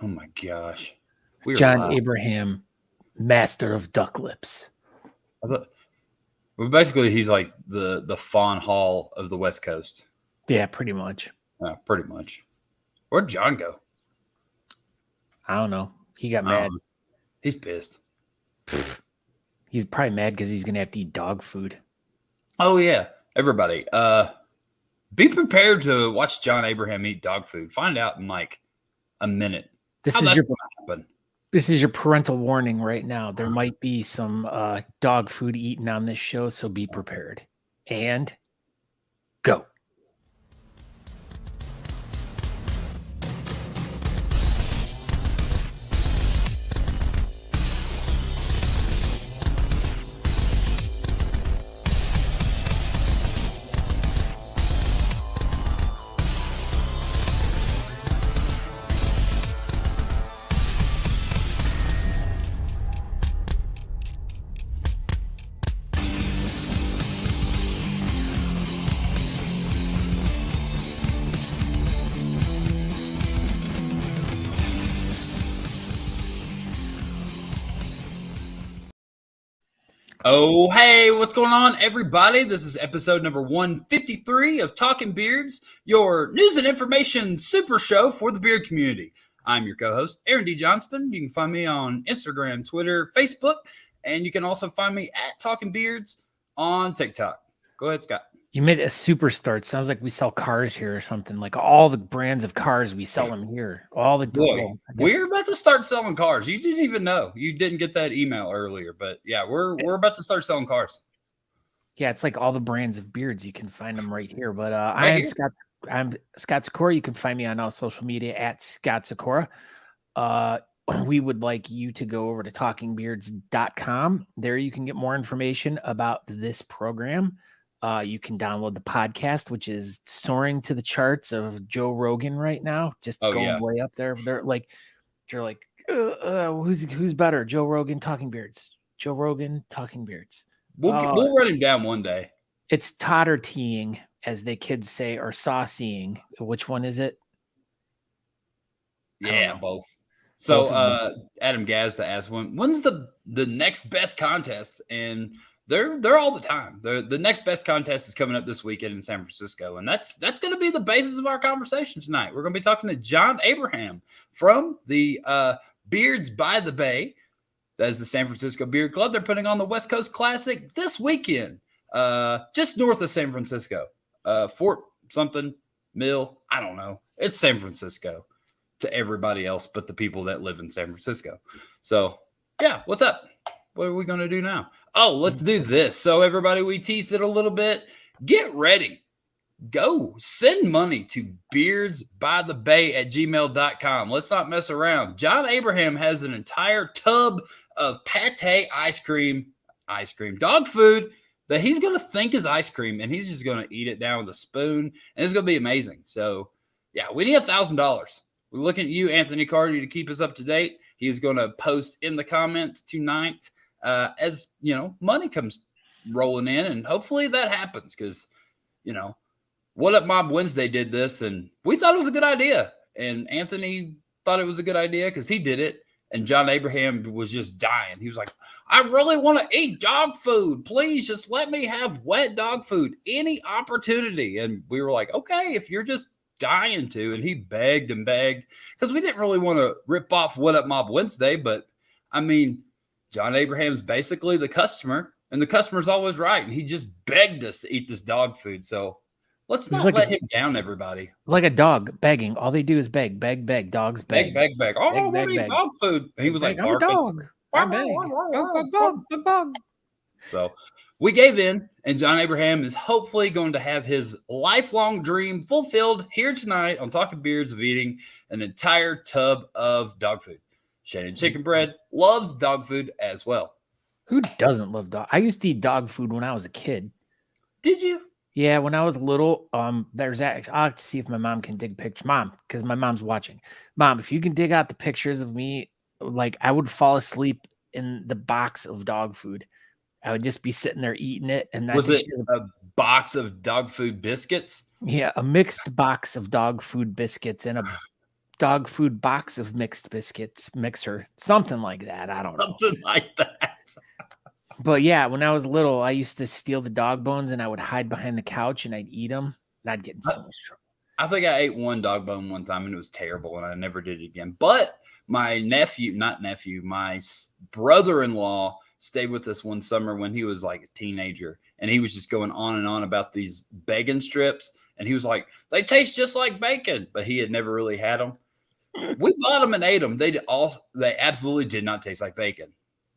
Oh my gosh. We're John live. Abraham, master of duck lips. Well, basically, he's like the Fawn Hall of the West Coast. Yeah, pretty much. Pretty much. Where'd John go? I don't know. He got I don't mad. know. He's pissed. He's probably mad because he's going to have to eat dog food. Oh, yeah. Everybody, be prepared to watch John Abraham eat dog food. Find out in like a minute. This is your parental warning right now. There might be some dog food eaten on this show, so be prepared. And go. Oh, hey, what's going on, everybody? This is episode number 153 of Talking Beards, your news and information super show for the beard community. I'm your co-host, Aaron D. Johnston. You can find me on Instagram, Twitter, Facebook, and you can also find me at Talking Beards on TikTok. Go ahead, Scott. You made a superstar. It sounds like we sell cars here or something. Like all the brands of cars, we sell them here. All the Boy, we're about to start selling cars. You didn't even know. You didn't get that email earlier, but yeah, we're about to start selling cars. Yeah, it's like all the brands of beards. You can find them right here. But I'm Scott Sykora. You can find me on all social media at Scott Sykora. We would like you to go over to talkingbeards.com. There you can get more information about this program. You can download the podcast, which is soaring to the charts of Joe Rogan right now, just going way up there. They're like, who's better, Joe Rogan, Talking Beards? Joe Rogan, Talking Beards. We'll run him down one day. It's totter teeing, as the kids say, or saucying. Which one is it? Yeah, both. So Adam Gazda asked, when's the next best contest? And they're all the time. The next best contest is coming up this weekend in San Francisco, and that's going to be the basis of our conversation tonight. We're going to be talking to John Abraham from the Beards by the Bay. That is the San Francisco Beard Club. They're putting on the West Coast Classic this weekend, just north of San Francisco, Fort something Mill. I don't know. It's San Francisco to everybody else but the people that live in San Francisco. So, yeah, what's up? What are we going to do now? Oh, let's do this. So, everybody, we teased it a little bit. Get ready. Go send money to beardsbythebay@gmail.com. Let's not mess around. John Abraham has an entire tub of pate ice cream, dog food that he's going to think is ice cream, and he's just going to eat it down with a spoon, and it's going to be amazing. So, yeah, we need $1,000. We're looking at you, Anthony Carter, to keep us up to date. He's going to post in the comments tonight as, money comes rolling in, and hopefully that happens because, What Up Mob Wednesday did this, and we thought it was a good idea. And Anthony thought it was a good idea because he did it, and John Abraham was just dying. He was like, I really want to eat dog food. Please just let me have wet dog food, any opportunity. And we were like, okay, if you're just dying to. And he begged and begged because we didn't really want to rip off What Up Mob Wednesday, but I mean, John Abraham's basically the customer, and the customer's always right. And he just begged us to eat this dog food. So let's not let him down, everybody. Like a dog begging. All they do is beg, beg, beg. Dogs beg. Beg. Oh, I want to eat dog food. And he was like, I'm a dog. I beg. Dog. So we gave in, and John Abraham is hopefully going to have his lifelong dream fulfilled here tonight on Talking Beards of eating an entire tub of dog food. Shannon Chicken Bread loves dog food as well. Who doesn't love dog? I used to eat dog food when I was a kid. Did you? Yeah, when I was little, I'll have to see if my mom can dig pictures. Mom, because my mom's watching. Mom, if you can dig out the pictures of me, like I would fall asleep in the box of dog food. I would just be sitting there eating it. And was it a box of dog food biscuits? Yeah, a mixed box of dog food biscuits and dog food box of mixed biscuits mixer, something like that. I don't know. Something like that. But yeah, when I was little, I used to steal the dog bones and I would hide behind the couch and I'd eat them. And I'd get in so much trouble. I think I ate one dog bone one time and it was terrible and I never did it again. But my my brother-in-law stayed with us one summer when he was like a teenager and he was just going on and on about these bacon strips. And he was like, they taste just like bacon, but he had never really had them. We bought them and ate them. They absolutely did not taste like bacon.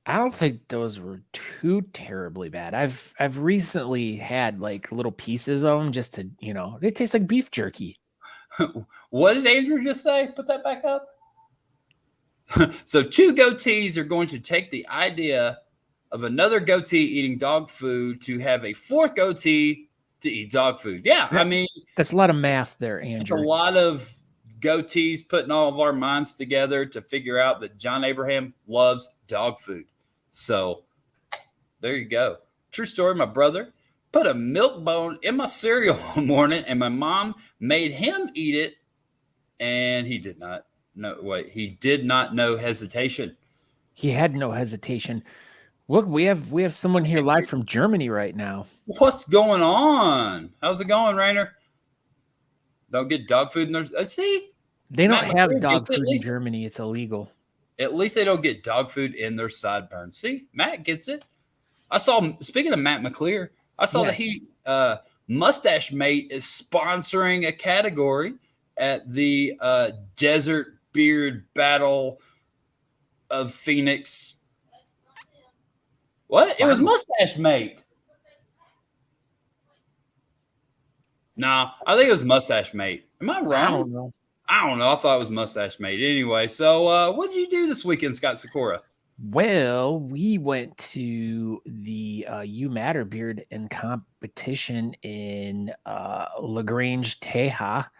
I don't think those were too terribly bad. I've recently had like little pieces of them just to, they taste like beef jerky. What did Andrew just say? Put that back up. So 2 goatees are going to take the idea of another goatee eating dog food to have a 4th goatee to eat dog food. Yeah, I mean, that's a lot of math there, Andrew. A lot of goatees putting all of our minds together to figure out that John Abraham loves dog food. So there you go. True story. My brother put a milk bone in my cereal one morning and my mom made him eat it. And he did not know. He did not know hesitation. He had no hesitation. Look, we have someone here live from Germany right now. What's going on? How's it going, Rainer? Don't get dog food in their. See? They don't have dog food in Germany. It's illegal. At least they don't get dog food in their sideburns. See, Matt gets it. I saw, speaking of Matt McClear, I saw that he, Mustache Mate is sponsoring a category at the Desert Beard Battle of Phoenix. What? It was Mustache Mate. Nah, I think it was Mustache Mate. Am I wrong? I don't know. I thought it was Mustache Mate. Anyway, so what did you do this weekend, Scott Sykora? Well, we went to the You Matter Beard and competition in LaGrange, Teja.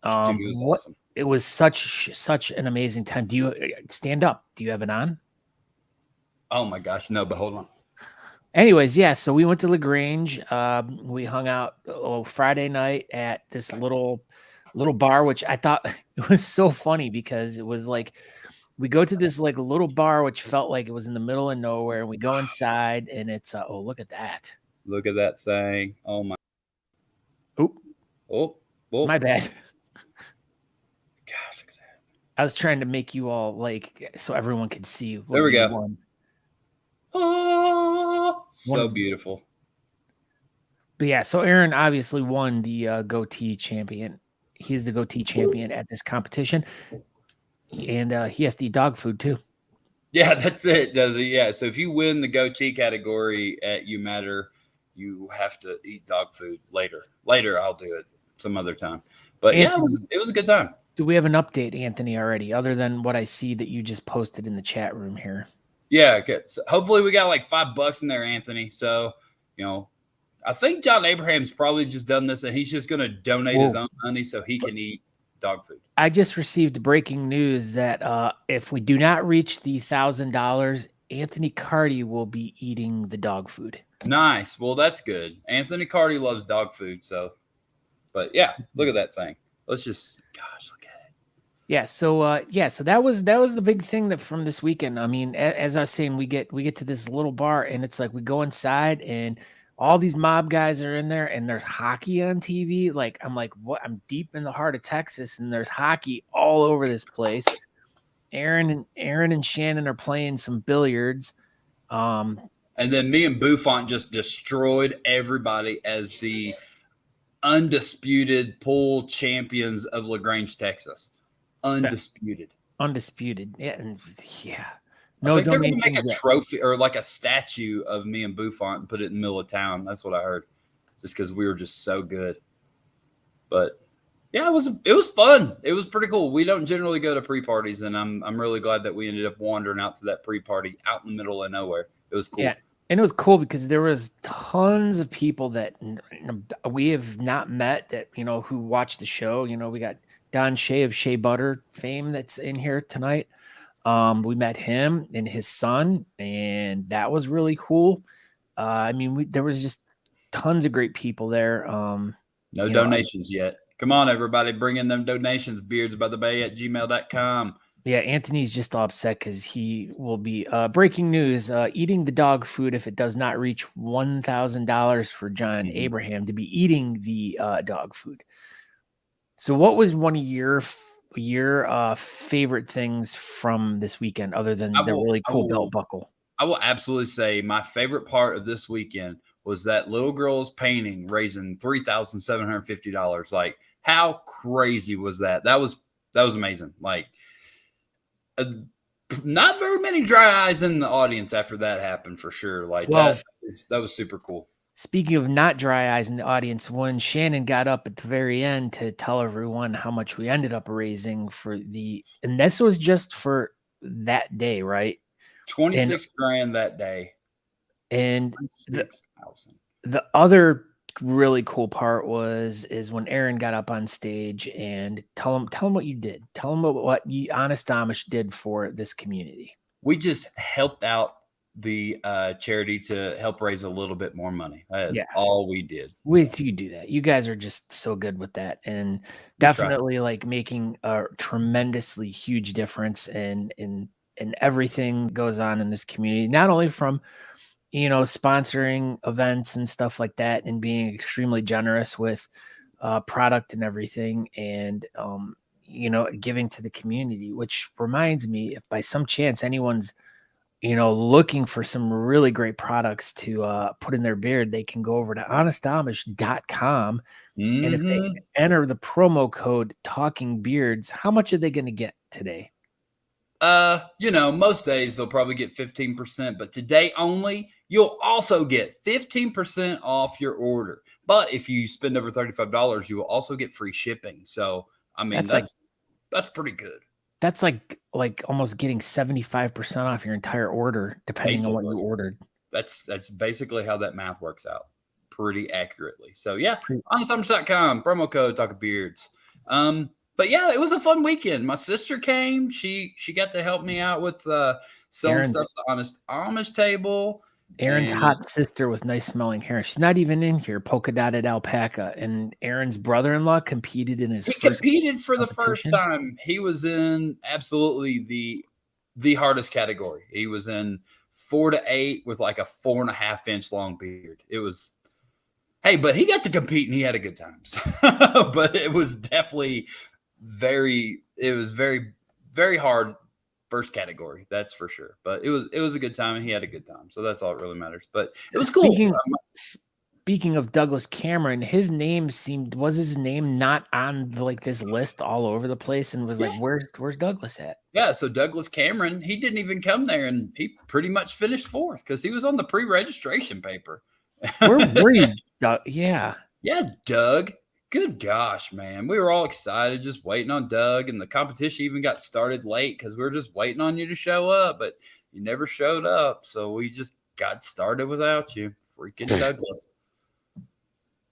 Dude, it was awesome. It was such an amazing time. Do you stand up? Do you have it on? Oh my gosh, no, but hold on. Anyways, yeah, so we went to LaGrange. We hung out Friday night at this little bar, which I thought it was so funny because it was like we go to this like little bar, which felt like it was in the middle of nowhere. And we go inside and it's, oh, look at that. Look at that thing. Oh my. Oh, my bad. Gosh, look at that. I was trying to make you all like, so everyone could see. There we go. Oh, so beautiful. But yeah, so Aaron obviously won the goatee champion. He's the goatee champion at this competition. And he has to eat dog food too. Yeah, that's it, does he? Yeah. So if you win the goatee category at You Matter, you have to eat dog food later. Later, I'll do it some other time. But Anthony, yeah, it was a good time. Do we have an update, Anthony, already, other than what I see that you just posted in the chat room here? Yeah. Okay. So hopefully we got like $5 in there, Anthony. So, I think John Abraham's probably just done this and he's just going to donate his own money so he can eat dog food. I just received breaking news that if we do not reach the $1,000, Anthony Cardi will be eating the dog food. Nice. Well, that's good. Anthony Cardi loves dog food. So, but yeah, look at that thing. Let's just, gosh, look at it. Yeah. So, so that was the big thing that from this weekend. I mean, as I was saying, we get to this little bar and it's like we go inside and all these mob guys are in there and there's hockey on TV. Like, I'm like, what? I'm deep in the heart of Texas and there's hockey all over this place. Aaron and Shannon are playing some billiards. And then me and Buffon just destroyed everybody as the undisputed pool champions of LaGrange, Texas. Undisputed. Yeah. And yeah. No, I think they're going to make a trophy or like a statue of me and Buffon and put it in the middle of town. That's what I heard. Just because we were just so good. But yeah, it was fun. It was pretty cool. We don't generally go to pre-parties, and I'm really glad that we ended up wandering out to that pre-party out in the middle of nowhere. It was cool. Yeah, and it was cool because there was tons of people that we have not met that who watched the show. We got Don Shea of Shea Butter fame that's in here tonight. We met him and his son, and that was really cool. I mean, there was just tons of great people there. No donations yet. Come on, everybody, bring in them donations. beardsbythebay@gmail.com. Yeah, Anthony's just all upset because he will be breaking news, eating the dog food if it does not reach $1,000 for John Abraham to be eating the dog food. So what was one of your favorite things from this weekend other than the really cool belt buckle? I will absolutely say my favorite part of this weekend was that little girl's painting raising $3,750. Like, how crazy was that? That was amazing. Like, not very many dry eyes in the audience after that happened, for sure. Like, that was super cool. Speaking of not dry eyes in the audience, when Shannon got up at the very end to tell everyone how much we ended up raising and this was just for that day, right? 26 grand that day. And the other really cool part is when Aaron got up on stage and tell him what you did. Tell him what Honest Amish did for this community. We just helped out the charity to help raise a little bit more money. That's all we did. You do that. You guys are just so good with that, and definitely like making a tremendously huge difference in everything goes on in this community. Not only from sponsoring events and stuff like that, and being extremely generous with product and everything, and giving to the community. Which reminds me, if by some chance anyone's looking for some really great products to put in their beard, they can go over to honestamish.com. And if they enter the promo code Talking Beards, how much are they going to get today? Most days they'll probably get 15%, but today only, you'll also get 15% off your order. But if you spend over $35, you will also get free shipping. So, I mean, that's pretty good. That's like almost getting 75% off your entire order, depending on what you ordered. That's basically how that math works out pretty accurately. So yeah, honestamish.com, promo code Talking Beards. But yeah, it was a fun weekend. My sister came. She got to help me out with selling stuff to Honest Amish table. Aaron's hot sister with nice smelling hair. She's not even in here. Polka dotted alpaca. And Aaron's brother-in-law competed in his. He competed for the first time. He was in absolutely the hardest category. He was in 4 to 8 with like a 4.5 inch long beard. It was. Hey, but he got to compete and he had a good time. But it was definitely very, very hard first category. That's for sure. But it was a good time and he had a good time. So that's all that really matters. But it was cool. Speaking of Douglas Cameron, his name was his name not on this list all over the place, and was like, where's Douglas at? Yeah, so Douglas Cameron, he didn't even come there, and he pretty much finished 4th because he was on the pre-registration paper. Where were you? Yeah, Doug. Good gosh, man. We were all excited, just waiting on Doug, and the competition even got started late because we were just waiting on you to show up, but you never showed up, so we just got started without you. Freaking Douglas.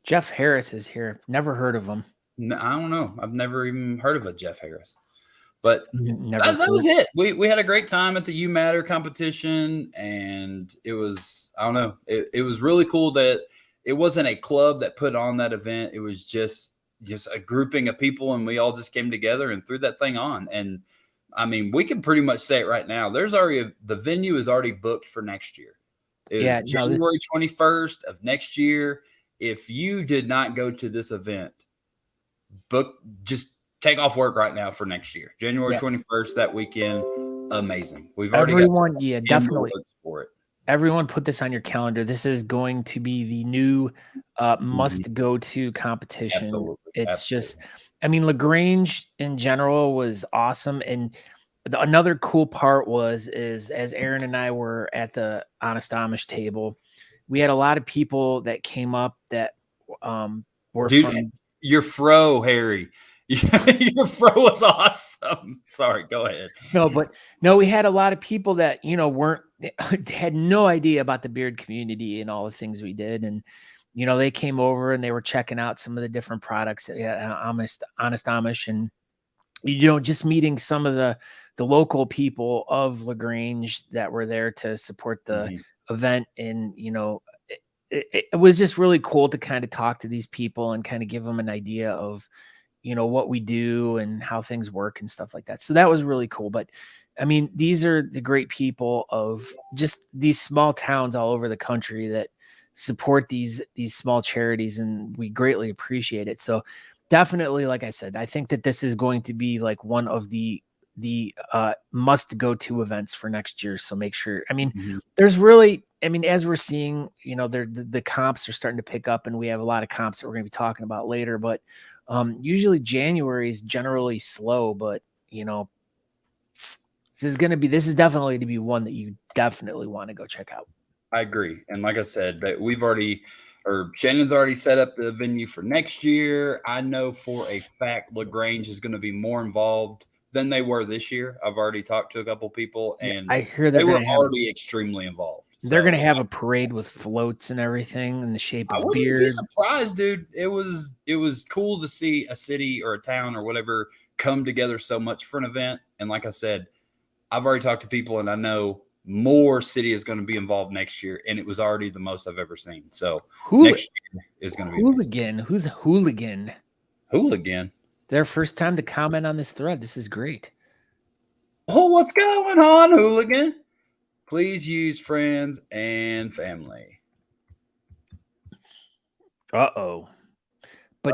Jeff Harris is here. Never heard of him. No, I don't know. I've never even heard of a Jeff Harris. But that was it. We had a great time at the You Matter competition, and it was, I don't know, it was really cool that it wasn't a club that put on that event. It was just a grouping of people, and we all just came together and threw that thing on. And I mean, we can pretty much say it right now. The venue is already booked for next year. It was January 21st of next year. If you did not go to this event, just take off work right now for next year. January 21st, that weekend, amazing. We've already got definitely for it. Everyone put this on your calendar. This is going to be the new must-go-to competition. Absolutely. It's just, I mean, LaGrange in general was awesome. And another cool part is as Aaron and I were at the Honest Amish table, we had a lot of people that came up that were from your fro, Harry. Your fro was awesome. Sorry, go ahead. No, we had a lot of people that had no idea about the beard community and all the things we did, and they came over and they were checking out some of the different products that we had at Honest Amish, and just meeting some of the local people of LaGrange that were there to support the event, and it was just really cool to kind of talk to these people and kind of give them an idea of what we do and how things work and stuff like that. So that was really cool. But I mean, these are the great people of just these small towns all over the country that support these small charities, and we greatly appreciate it. So definitely, like I said, I think that this is going to be like one of the must go to events for next year. So make sure, I mean, there's really, I mean, as we're seeing, the comps are starting to pick up, and we have a lot of comps that we're going to be talking about later, but usually January is generally slow, but this is definitely to be one that you definitely want to go check out. I agree. And like I said, that Shannon's already set up the venue for next year. I know for a fact LaGrange is going to be more involved than they were this year. I've already talked to a couple people, and I hear they were already extremely involved. They're going to have a parade with floats and everything in the shape of beard. I wouldn't be surprised, dude. It was cool to see a city or a town or whatever come together so much for an event. And like I said, I've already talked to people, and I know more city is going to be involved next year, and it was already the most I've ever seen. So next year is going to be hooligan. Amazing. Who's a hooligan? Hooligan. Their first time to comment on this thread. This is great. Oh, what's going on, hooligan? Please use friends and family. But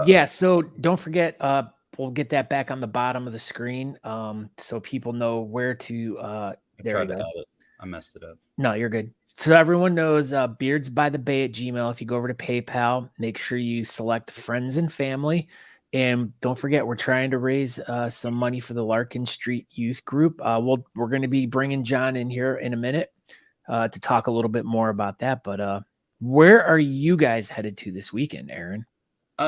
yeah, so don't forget, we'll get that back on the bottom of the screen, so people know where to. There you go. I messed it up. No, you're good. So everyone knows beardsbythebay@gmail. If you go over to PayPal, make sure you select friends and family. And don't forget, we're trying to raise some money for the Larkin Street Youth Group. We're going to be bringing John in here in a minute to talk a little bit more about that. But where are you guys headed to this weekend, Aaron?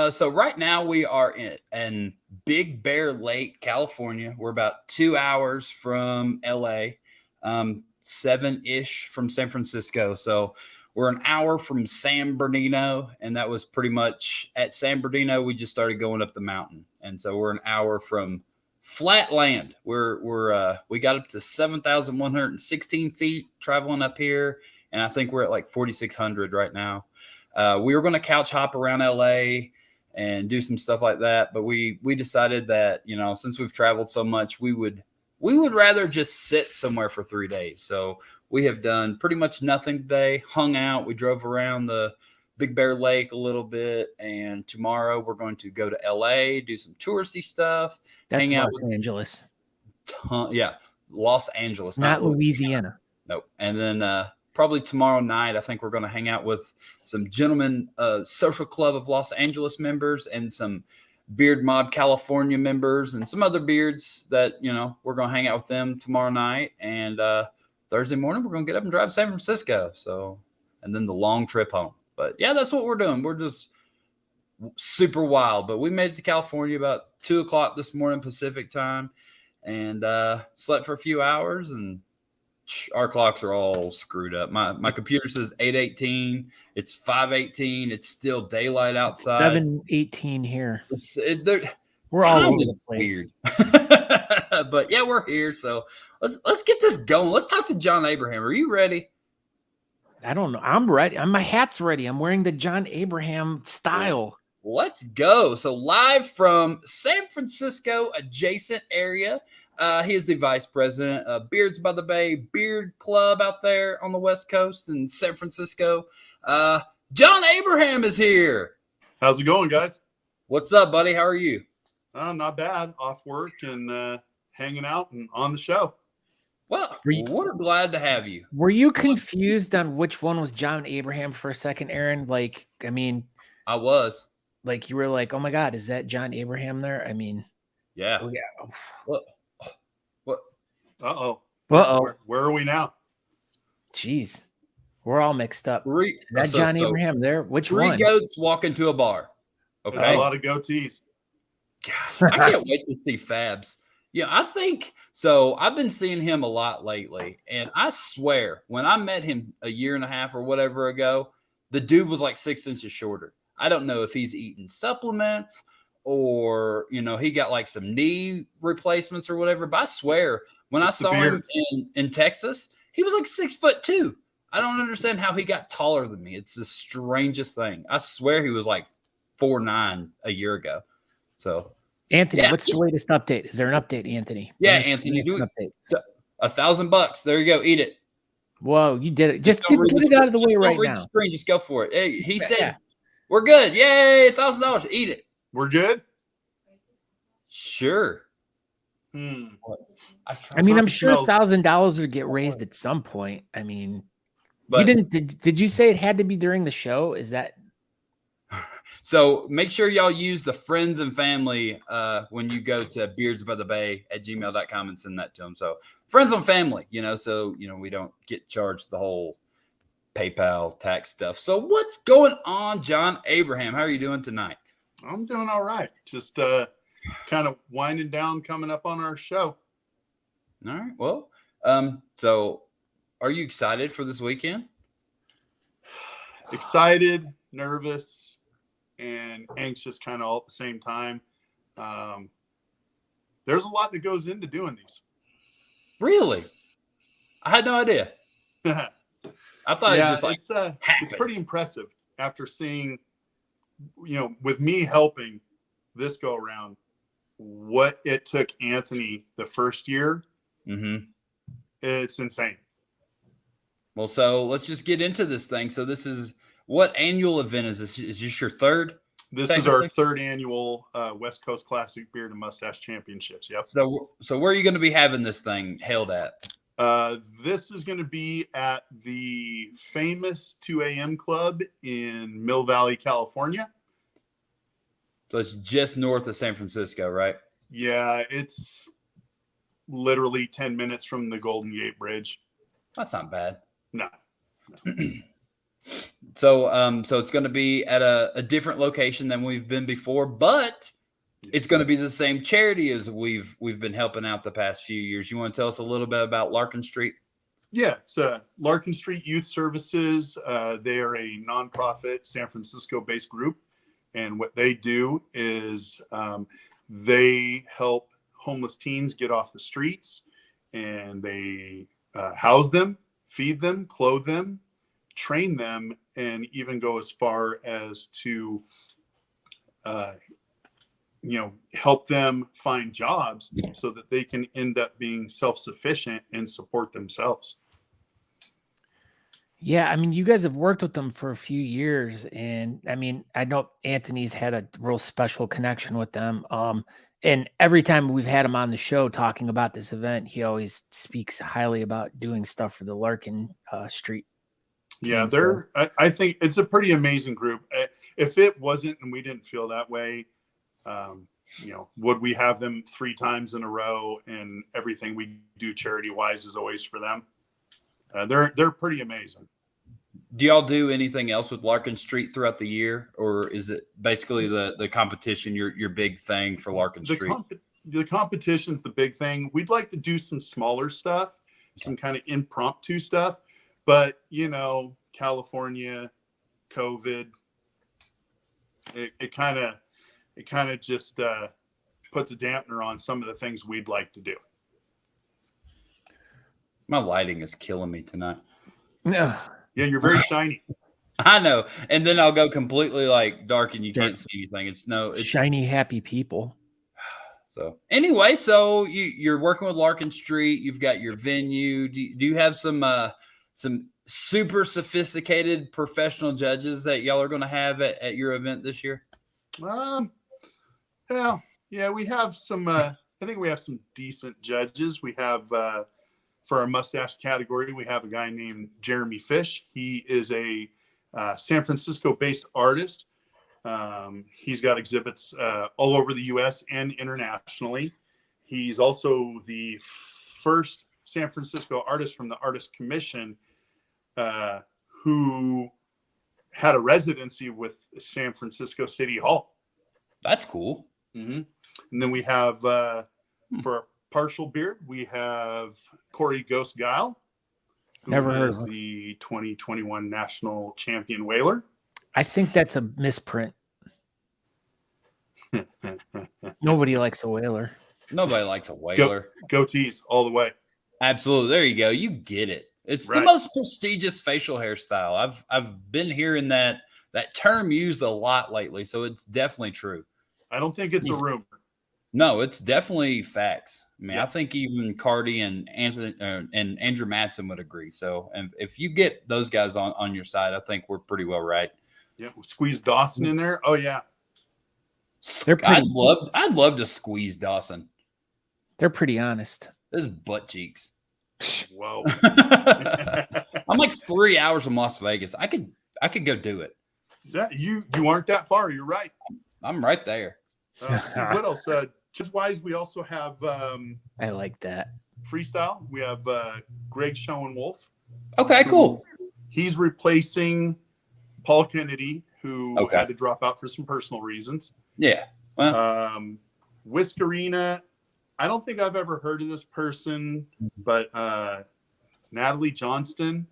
So right now we are in Big Bear Lake, California. We're about 2 hours from LA. 7-ish from San Francisco. So we're an hour from San Bernardino, and that was pretty much at San Bernardino. We just started going up the mountain, and so we're an hour from flat land. We got up to 7,116 feet traveling up here, and I think we're at like 4,600 right now. We were going to couch hop around LA and do some stuff like that, but we decided that since we've traveled so much, we would rather just sit somewhere for 3 days. So we have done pretty much nothing today, hung out. We drove around the Big Bear Lake a little bit. And tomorrow we're going to go to LA, do some touristy stuff. Hang out with Los Angeles. Los Angeles. Not Louisiana. Nope. And then probably tomorrow night, I think we're going to hang out with some gentlemen, social club of Los Angeles members, and some Beard Mob California members, and some other beards that we're going to hang out with them tomorrow night. And Thursday morning we're going to get up and drive to San Francisco, and then the long trip home. But yeah, that's what we're doing. We're just super wild. But we made it to California about 2:00 this morning Pacific time, and slept for a few hours, and our clocks are all screwed up. My computer says 8:18. It's 5:18. It's still daylight outside. 7:18 here. We're all over the place. Weird. But yeah, we're here. So let's get this going. Let's talk to John Abraham. Are you ready? I don't know. I'm ready. My hat's ready. I'm wearing the John Abraham style. Let's go. So live from San Francisco adjacent area. He is the vice president of Beards by the Bay Beard Club out there on the West Coast in San Francisco. John Abraham is here. How's it going, guys? What's up, buddy? How are you? Not bad. Off work and hanging out and on the show. Well, we're glad to have you. Were you confused on which one was John Abraham for a second, Aaron? I was. You were like, oh my God, is that John Abraham there? Yeah. Oh, yeah. What? Uh-oh. Where are we now? Jeez. We're all mixed up. Is that John Abraham there? Which one? 3 goats walk into a bar. Okay. That's a lot of goatees. Gosh, I can't wait to see Fabs. Yeah, I think so. I've been seeing him a lot lately, and I swear when I met him a year and a half or whatever ago, the dude was like 6 inches shorter. I don't know if he's eating supplements or, he got like some knee replacements or whatever, but I swear when I saw him in Texas, he was like 6'2". I don't understand how he got taller than me. It's the strangest thing. I swear he was like 4'9" a year ago. So Anthony, what's the latest update? Is there an update, Anthony? Yeah, Anthony, do it. So, $1,000. There you go. Eat it. Whoa, you did it. Just get it out of the way right now. The screen. Just go for it. Hey, he said, we're good. Yay, $1,000. Eat it. We're good? Sure. I mean, I'm sure $1,000 would get raised at some point. I mean, but you didn't. Did you say it had to be during the show? Is that? So make sure y'all use the friends and family when you go to beardsbythebay@gmail.com and send that to them. So friends and family, so we don't get charged the whole PayPal tax stuff. So what's going on, John Abraham? How are you doing tonight? I'm doing all right. Just kind of winding down, coming up on our show. All right. Well, so are you excited for this weekend? Excited, nervous, and anxious kind of all at the same time. There's a lot that goes into doing these. Really? I had no idea. I thought it just it's pretty impressive after seeing, with me helping this go around, what it took Anthony the first year. Mm-hmm. It's insane. Well, so let's just get into this thing. So this is, what annual event is this? Is this your third? This is our third annual West Coast Classic Beard and Mustache Championships. Yep. So where are you going to be having this thing held at? This is going to be at the famous 2 a.m. Club in Mill Valley, California. So it's just north of San Francisco, right? Yeah, it's literally 10 minutes from the Golden Gate Bridge. That's not bad. No. So it's going to be at a different location than we've been before, but it's going to be the same charity as we've been helping out the past few years. You want to tell us a little bit about Larkin Street? Yeah, it's Larkin Street Youth Services. They are a nonprofit San Francisco-based group, and what they do is they help homeless teens get off the streets, and they house them, feed them, clothe them, train them, and even go as far as to help them find jobs so that they can end up being self-sufficient and support themselves. Yeah, I mean, you guys have worked with them for a few years, and I mean, I know Anthony's had a real special connection with them. And every time we've had him on the show talking about this event, he always speaks highly about doing stuff for the Larkin Street. Yeah, I think it's a pretty amazing group. If it wasn't, and we didn't feel that way, would we have them 3 times in a row, and everything we do charity wise is always for them? They're pretty amazing. Do y'all do anything else with Larkin Street throughout the year, or is it basically the competition your big thing for Larkin Street? The competition's the big thing. We'd like to do some smaller stuff, some kind of impromptu stuff, but California, COVID, it kind of just puts a dampener on some of the things we'd like to do. My lighting is killing me tonight. No. Yeah, you're very shiny. I know. And then I'll go completely dark and you can't see anything. It's shiny, happy people. So anyway, so you're working with Larkin Street. You've got your venue. Do you have some super sophisticated professional judges that y'all are going to have at your event this year? Yeah, we have some. I think we have some decent judges. We have. For our mustache category, we have a guy named Jeremy Fish. He is a San Francisco-based artist. He's got exhibits all over the U.S. and internationally. He's also the first San Francisco artist from the Artist Commission who had a residency with San Francisco City Hall. That's cool. Mm-hmm. And then we have, for partial beard, we have Corey Ghost Guile, who is the 2021 national champion whaler. I think that's a misprint. Nobody likes a whaler. Nobody likes a whaler. Goatees all the way. Absolutely. There you go. You get it. It's the most prestigious facial hairstyle. I've been hearing that term used a lot lately, so it's definitely true. I don't think it's a rumor. No, it's definitely facts. I mean, Yeah. I think even Cardi and Anthony and Andrew Matson would agree. So, and if you get those guys on your side, I think we're pretty well right. Yeah, we'll squeeze Dawson in there. Oh yeah, They're pretty. I'd love to squeeze Dawson. They're pretty honest. His butt cheeks. whoa. I'm like 3 hours from Las Vegas. I could go do it. Yeah, you aren't that far. You're right. I'm right there. See, what else? Just wise, we also have I like that. freestyle. We have Greg Schoenwolf. Okay, cool. He's replacing Paul Kennedy, who Okay. had to drop out for some personal reasons. Yeah. Well, Whiskerina, I don't think I've ever heard of this person, but Natalie Johnston.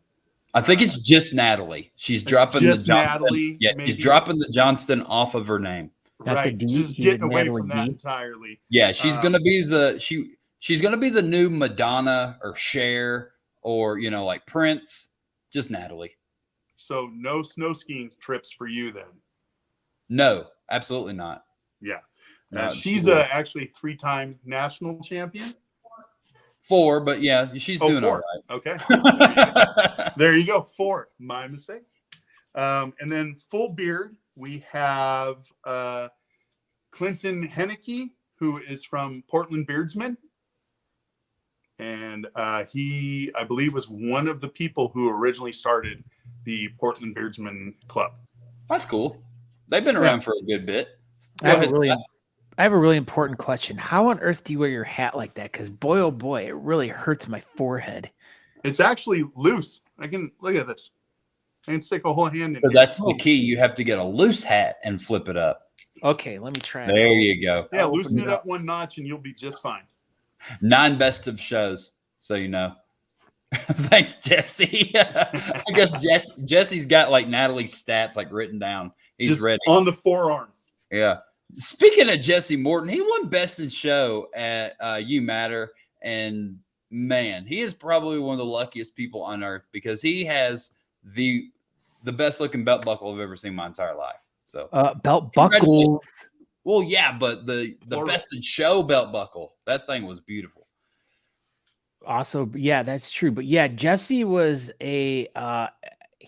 I think it's just Natalie. She's dropping the just Johnston. Natalie, Yeah, maybe. she's dropping the Johnston off of her name. Not Right, the D, just she getting did away Natalie from that D. entirely. Yeah, she's gonna be she's gonna be the new Madonna or Cher or like Prince. Just Natalie. So no snow skiing trips for you then. No, absolutely not. Yeah. No, She's she will. actually 3-time national champion. 4, but yeah, she's doing 4. all Okay. right. There you go. 4. My mistake. And then full beard, we have Clinton Henneke, who is from Portland Beardsman. And he, I believe, was one of the people who originally started the Portland Beardsman Club. That's cool. They've been around for a good bit. I have a really important question. How on earth do you wear your hat like that? Because boy, oh boy, it really hurts my forehead. It's actually loose. I can look at this. I can stick a whole hand in. So here. that's the key. You have to get a loose hat and flip it up. Okay, let me try. There you go. Yeah, I'll loosen open it it up 1 notch and you'll be just fine. 9 best of shows, so you know. Thanks, Jesse. I guess Jesse's got like Natalie's stats like written down. He's Just ready. on the forearm. Yeah. Speaking of Jesse Morton, he won Best in Show at You Matter, and man, he is probably one of the luckiest people on earth because he has the best looking belt buckle I've ever seen in my entire life. So belt buckles. Well, yeah, but the Best in Show belt buckle, that thing was beautiful. Also, yeah, that's true. But yeah, Jesse was he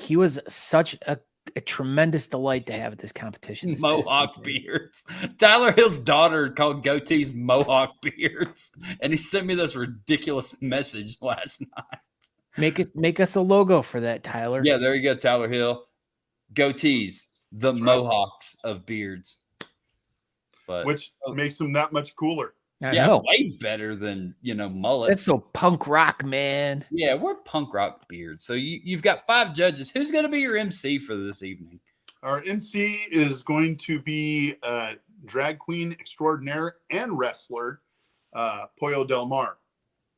was such a tremendous delight to have at this competition. Mohawk beards. Tyler Hill's daughter called goatees Mohawk beards, and he sent me this ridiculous message last night. Make us a logo for that, Tyler. Yeah, there you go, Tyler Hill. Goatees, the Mohawks of beards. But Which makes them that much cooler. I yeah, know. way better than mullets. That's so punk rock, man. Yeah, we're punk rock beards. So you've got 5 judges. Who's going to be your MC for this evening? Our MC is going to be drag queen extraordinaire and wrestler, Pollo Del Mar.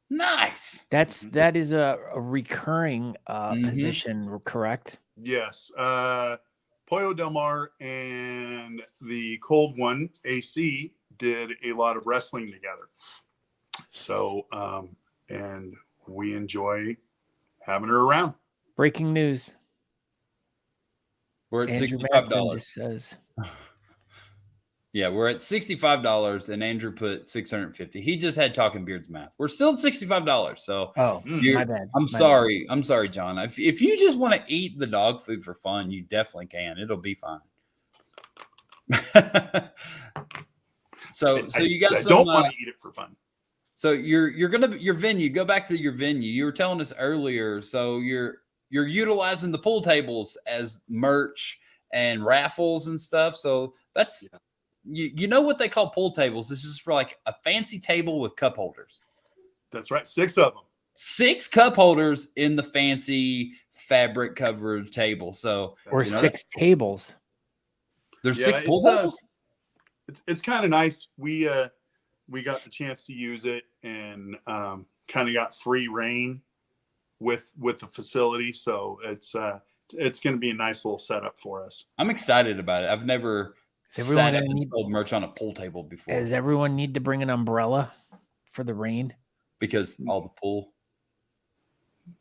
Nice. That is a recurring position, correct? Yes. Pollo Del Mar and the Cold One, AC, did a lot of wrestling together. So, and we enjoy having her around. Breaking news. We're at Andrew $65. Matson just says. Yeah, we're at $65, and Andrew put $650. He just had Talking Beards math. We're still at $65. So, my bad. I'm sorry. I'm sorry, John. If you just want to eat the dog food for fun, you definitely can. It'll be fine. So you got some. I don't want to eat it for fun. So you're gonna your venue. Go back to your venue. You were telling us earlier. So you're utilizing the pool tables as merch and raffles and stuff. So that's you know what they call pool tables. This is for like a fancy table with cup holders. That's right. 6 of them. 6 cup holders in the fancy fabric covered table. So or 6 tables. There's 6 pool tables. It's kind of nice. We got the chance to use it and kind of got free reign with the facility. So it's going to be a nice little setup for us. I'm excited about it. I've never sat up and sold merch on a pool table before. Does everyone need to bring an umbrella for the rain? Because all the pool.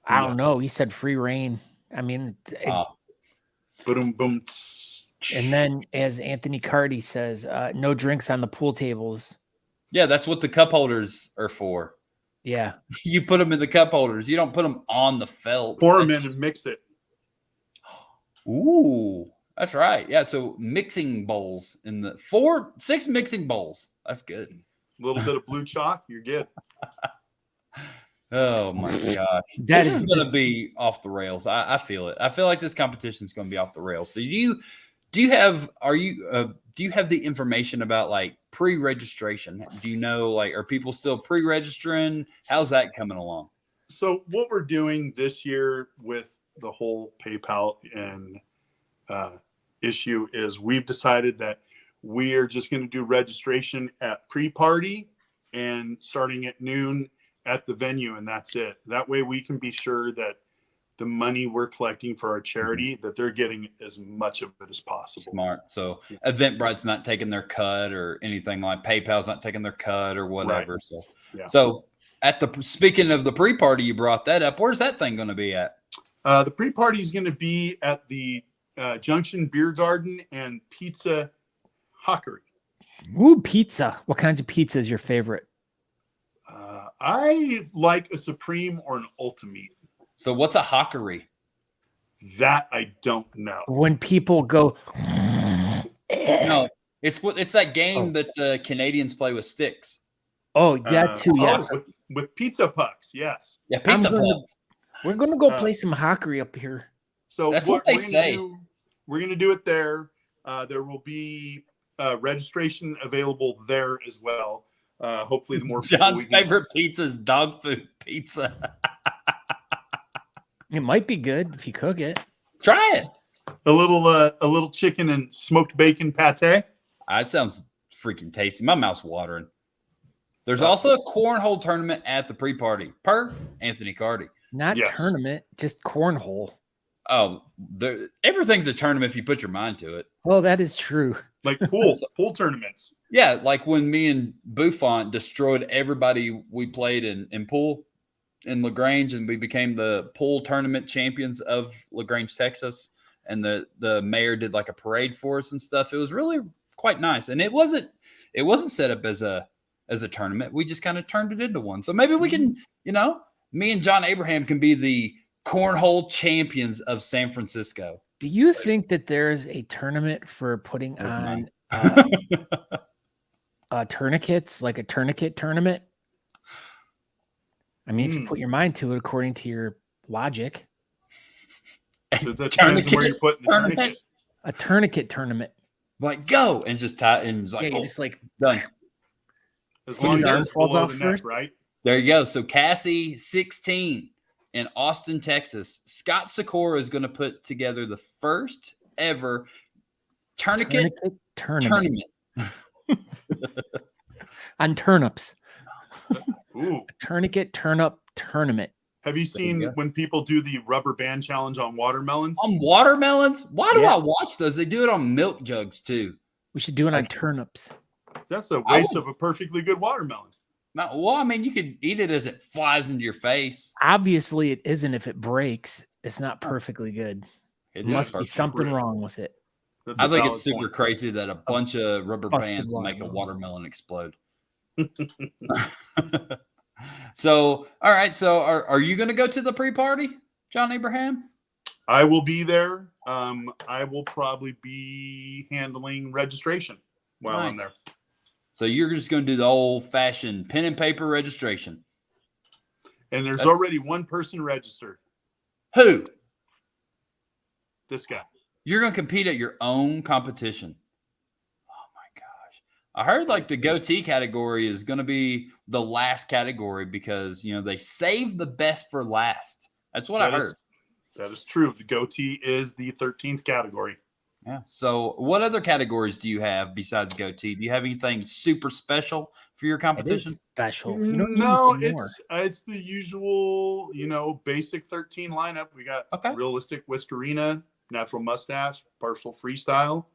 I don't know. He said free reign. I mean, boom, boom. And then, as Anthony Cardi says, no drinks on the pool tables Yeah, that's what the cup holders are for. Yeah. You put them in the cup holders. You don't put them on the felt. Pour them in and mix it. Ooh, that's right. Yeah, so mixing bowls in the 6 mixing bowls. That's good. A little bit of blue chalk, you're good. Oh my gosh. This is going to be off the rails. I feel it. I feel like this competition is going to be off the rails. So do you have the information about like pre-registration? Do you know, like, are people still pre-registering? How's that coming along? So what we're doing this year with the whole PayPal and issue is we've decided that we are just going to do registration at pre-party and starting at noon at the venue, and that's it. That way we can be sure that the money we're collecting for our charity, that they're getting as much of it as possible. Smart. So Eventbrite's not taking their cut or anything, like PayPal's not taking their cut or whatever. Right. So speaking of the pre-party, you brought that up. Where's that thing going to be at? The pre-party is going to be at the Junction Beer Garden and Pizza Hockery. Ooh, pizza. What kinds of pizza is your favorite? I like a Supreme or an Ultimate. So what's a hockery? That I don't know. When people go, no, it's that game that the Canadians play with sticks. Oh, that too. Yes, with pizza pucks. Yes. Yeah, pizza pucks. We're gonna go play some hockery up here. So that's what they say. We're gonna do it there. There will be registration available there as well. Hopefully, the more John's favorite pizza is dog food pizza. It might be good if you cook it. Try it. A little chicken and smoked bacon pate. That sounds freaking tasty. My mouth's watering. There's also a cornhole tournament at the pre-party per Anthony Cardi. Not tournament, just cornhole. Oh, everything's a tournament if you put your mind to it. Oh, that is true. Like pool tournaments. Yeah, like when me and Buffon destroyed everybody we played in pool in LaGrange, and we became the pool tournament champions of LaGrange, Texas. And the mayor did like a parade for us and stuff. It was really quite nice, and it wasn't set up as a tournament. We just kind of turned it into one. So maybe we can, me and John Abraham can be the cornhole champions of San Francisco. Do you think that there's a tournament for putting on tourniquets, like a tourniquet tournament? I mean, if you put your mind to it, according to your logic. So that depends on where you're putting the tourniquet. A tourniquet tournament. Like, go and just tie and like, just like done. As long as your arm falls off first, right? There you go. So Cassie 16 in Austin, Texas. Scott Sykora is going to put together the first ever tourniquet tournament. On turnips. Ooh. A tourniquet turnip tournament. Have you seen when people do the rubber band challenge on watermelons? On watermelons? Why do I watch those? They do it on milk jugs too. We should do it on turnips. That's a waste of a perfectly good watermelon. Well, I mean, you could eat it as it flies into your face. Obviously, it isn't. If it breaks, it's not perfectly good. It must be something wrong with it. I think it's super crazy that a bunch of rubber bands make a watermelon explode. So, all right. So, are you going to go to the pre-party, John Abraham? I will be there. I will probably be handling registration while I'm there. So you're just going to do the old-fashioned pen and paper registration. And there's already one person registered. Who? This guy. You're going to compete at your own competition. Oh, my gosh. I heard like the goatee category is going to be the last category because, they saved the best for last. That's what I heard. That is true. The goatee is the 13th category. Yeah. So what other categories do you have besides goatee? Do you have anything super special for your competition? Special. No, it's the usual, basic 13 lineup. We got realistic whiskerina, natural mustache, partial freestyle,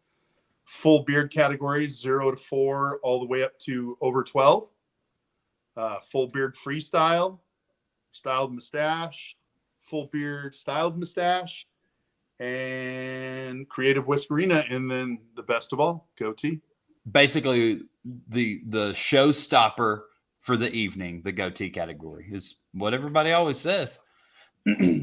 full beard categories 0 to 4, all the way up to over 12. Full beard freestyle, styled mustache, full beard styled mustache, and creative whiskerina, and then the best of all, goatee. Basically, the showstopper for the evening, the goatee category is what everybody always says.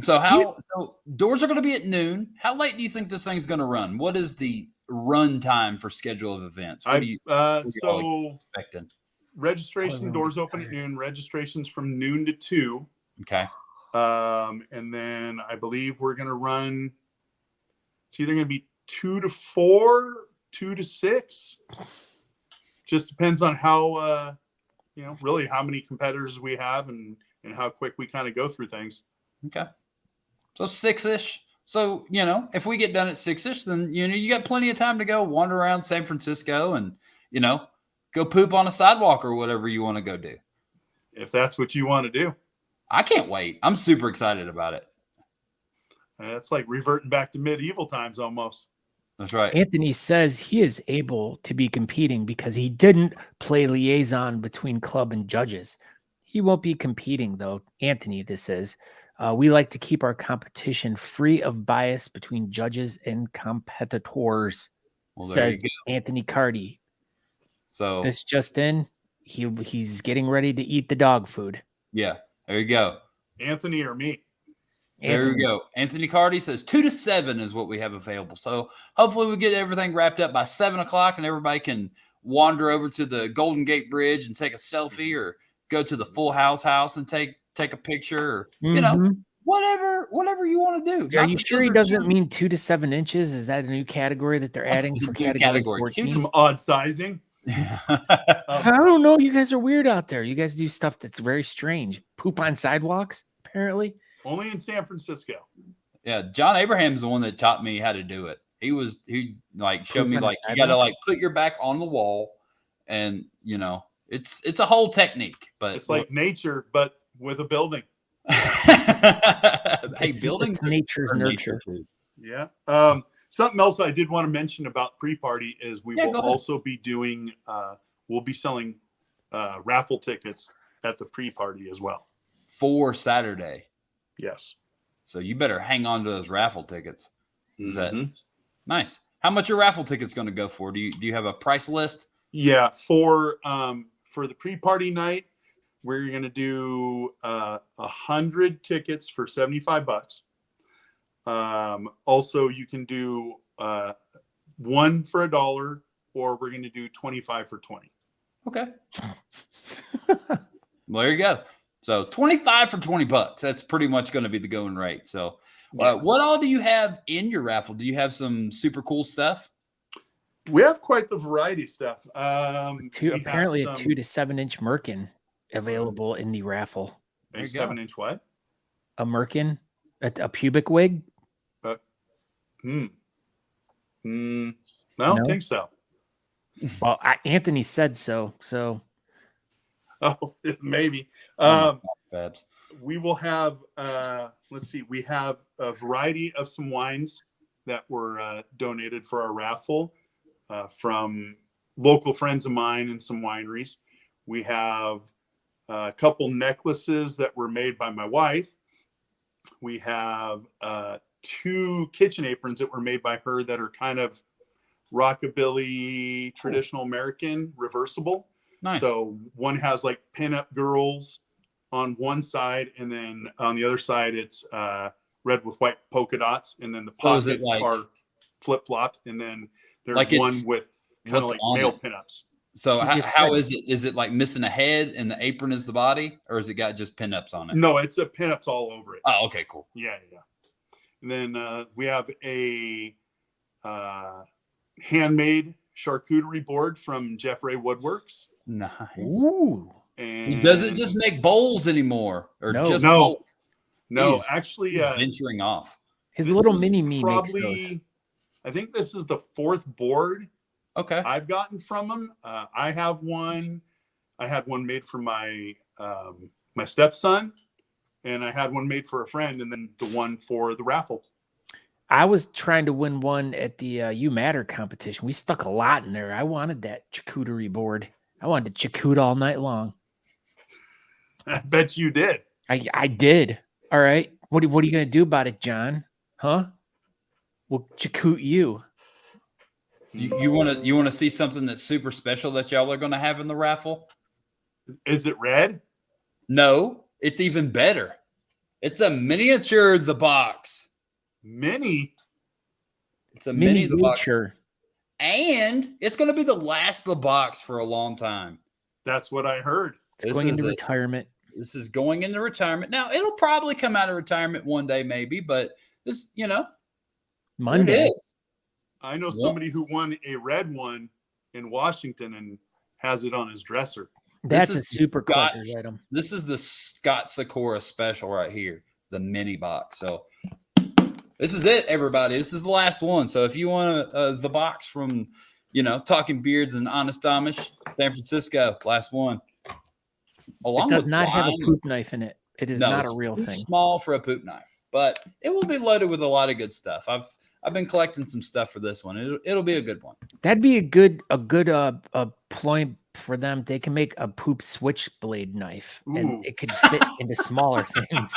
So doors are going to be at noon. How late do you think this thing's going to run? What is the run time for schedule of events? What are you expecting? Registration doors open at noon. Registrations from noon to 2. Okay. And then I believe we're going to run. It's either going to be 2 to 4, 2 to 6. Just depends on how really how many competitors we have and how quick we kind of go through things. Okay. So 6-ish. So, if we get done at 6-ish, then, you got plenty of time to go wander around San Francisco and, go poop on a sidewalk or whatever you want to go do. If that's what you want to do. I can't wait. I'm super excited about it. It's like reverting back to medieval times almost. That's right. Anthony says he is able to be competing because he didn't play liaison between club and judges. He won't be competing, though. Anthony, this is. We like to keep our competition free of bias between judges and competitors, says Anthony Cardi. So this just in, he's getting ready to eat the dog food. Yeah, there you go. Anthony or me? There we go. Anthony Cardi says 2 to 7 is what we have available. So hopefully we get everything wrapped up by 7 o'clock and everybody can wander over to the Golden Gate Bridge and take a selfie or go to the Full House and take a picture or, whatever you want to do. Are you sure he doesn't mean 2 to 7 inches? Is that a new category that they're adding for category 14? Some odd sizing. I don't know. You guys are weird out there. You guys do stuff that's very strange. Poop on sidewalks, apparently. Only in San Francisco. Yeah, John Abraham's the one that taught me how to do it. He showed me you got to put your back on the wall, and it's a whole technique. But it's like nature, but with a building. Buildings nature's nurture. Yeah. Something else I did want to mention about pre-party is we will also be doing. We'll be selling raffle tickets at the pre-party as well for Saturday. Yes. So you better hang on to those raffle tickets. Is that nice? How much are raffle tickets going to go for? Do you have a price list? Yeah, for the pre-party night, we're going to do 100 tickets for $75. Also, you can do 1 for $1, or we're going to do 25 for $20. Okay. Well, there you go. So 25 for $20. That's pretty much going to be the going rate. So what all do you have in your raffle? Do you have some super cool stuff? We have quite the variety of stuff. Apparently a 2 to 7 inch merkin available in the raffle. A 7-inch what? A merkin? A pubic wig? I don't think so. Well, Anthony said so. So. Oh, maybe. We will have, let's see, we have a variety of some wines that were donated for our raffle from local friends of mine and some wineries. We have a couple necklaces that were made by my wife. We have 2 kitchen aprons that were made by her that are kind of rockabilly, traditional American, reversible. Nice. So one has like pinup girls on one side, and then on the other side it's red with white polka dots, and then the pockets are flip-flopped, and then there's one with kind of like male pinups. So how is it? Is it like missing a head and the apron is the body, or has it got just pinups on it? No, it's a pinups all over it. Oh, okay, cool. Yeah. And then we have a handmade charcuterie board from Jeff Ray Woodworks. Nice. Ooh. And he doesn't just make bowls anymore, or bowls. No, actually, he's venturing off. His little mini me probably, makes those. I think this is the 4th board. Okay. I've gotten from him. I have one. I had one made for my my stepson, and I had one made for a friend, and then the one for the raffle. I was trying to win one at the You Matter competition. We stuck a lot in there. I wanted that charcuterie board. I wanted to charcuterie all night long. I bet you did. I did. All right. What are you going to do about it, John? Huh? We'll charcuterie you. You want to see something that's super special that y'all are going to have in the raffle? Is it red? No, it's even better. It's a miniature the box. Mini? It's a mini the box. Miniature. And it's going to be the last the box for a long time. That's what I heard. It's going into retirement. This is going into retirement. Now, it'll probably come out of retirement one day, maybe, but this, Monday. It is. I know somebody who won a red one in Washington and has it on his dresser. That's a super collector's item. This is the Scott Sykora special right here, the mini box. So this is it, everybody. This is the last one. So if you want the box from, Talking Beards and Honest Amish, San Francisco, last one. It does not have a poop knife in it. It is not a real thing. Small for a poop knife, but it will be loaded with a lot of good stuff. I've been collecting some stuff for this one. It'll be a good one. That'd be a good point for them. They can make a poop switchblade knife, and it could fit into smaller things.